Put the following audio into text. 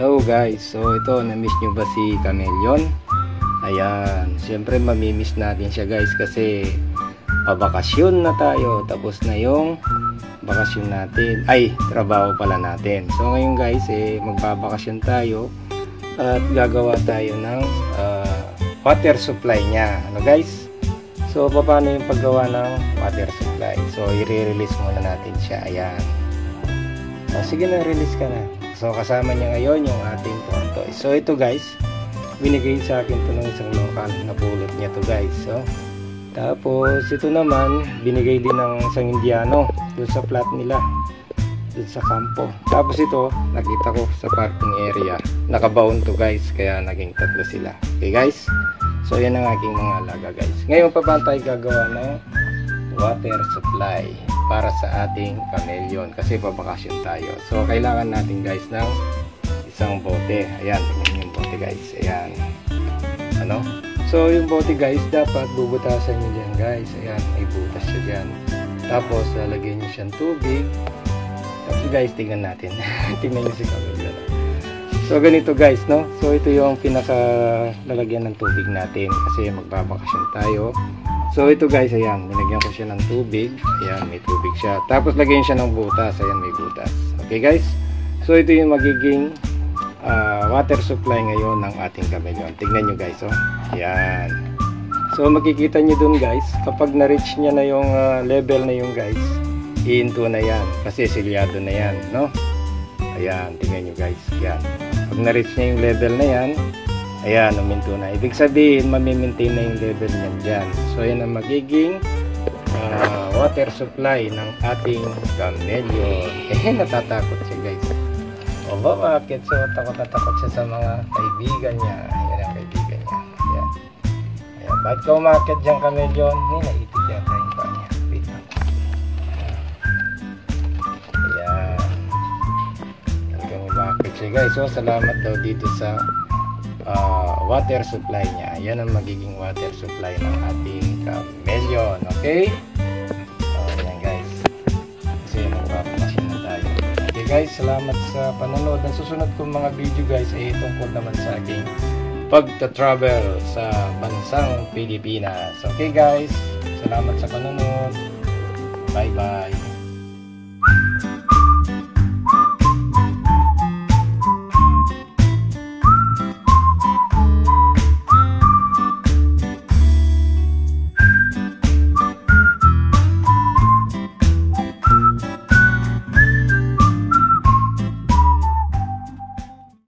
Hello guys, so ito, na-miss nyo ba si Chameleon? Ayan, siyempre mamimiss natin siya guys kasi pabakasyon na tayo. Tapos na yung bakasyon natin, ay trabaho pala natin. So ngayon guys, magbabakasyon tayo at gagawa tayo ng water supply nya. Ano guys? So paano yung paggawa ng water supply? So i-release muna natin siya. Ayan. Sige na, release ka na. So kasama niya ngayon yung ating tortoise. So ito guys, binigay sa akin ito ng isang lokal na pulot niya to guys. So tapos ito naman binigay din ng isang Indiano doon sa flat nila, doon sa kampo. Tapos ito nakita ko sa parking area, nakabaon to guys, kaya naging tatlo sila. Okay guys, so yan ang aking mga alaga guys. Ngayon paano tayo gagawa ng water supply para sa ating Chameleon kasi pabakasyon tayo. So kailangan natin guys ng isang bote. Ayan, tingnan yung bote guys. Ayan. Ano? So yung bote guys, dapat bubutasan nyo dyan guys. Ayan, may butas siya dyan. Tapos lalagyan nyo siyang tubig. Tapos guys, tingnan natin. Tingnan nyo si Chameleon. So ganito guys, no? So ito yung pinaka lalagyan ng tubig natin kasi magbabakasyon tayo. So ito guys, ayan, nilagyan ko siya ng tubig. Ayan, may tubig siya. Tapos lagyan siya ng butas. Ayan, may butas. Okay guys? So ito yung magiging water supply ngayon ng ating Chameleon. Tignan nyo guys, oh. Ayan. So makikita nyo dun guys, kapag na-reach niya na yung level na yung guys, iinto na yan. Kasi silyado na yan, no? Ayan, tignan nyo guys. Ayan. Pag na-reach niya yung level na yan, ayan, uminto na. Ibig sabihin, mamimaintain na yung level niyan dyan. So, yan ang magiging water supply ng ating Chameleon. Natatakot siya guys. O ba, bakit? So, takot na takot siya sa mga kaibigan niya. Ayan ang kaibigan niya. Ayan. Ayan. Bakit ka umakit dyan, Chameleon? Naipit yata yung paa niya. Wait lang. Ayan. Talagang umakit siya guys. So, salamat daw dito sa water supply niya. Yan ang magiging water supply ng ating Chameleon. Okay? Ayan guys. Kasi magpapamasin na tayo. Okay guys, salamat sa panonood. Ang susunod kong mga video guys ay tungkol naman sa aking pagta-travel sa bansang Pilipinas. Okay guys, salamat sa panonood. Bye bye.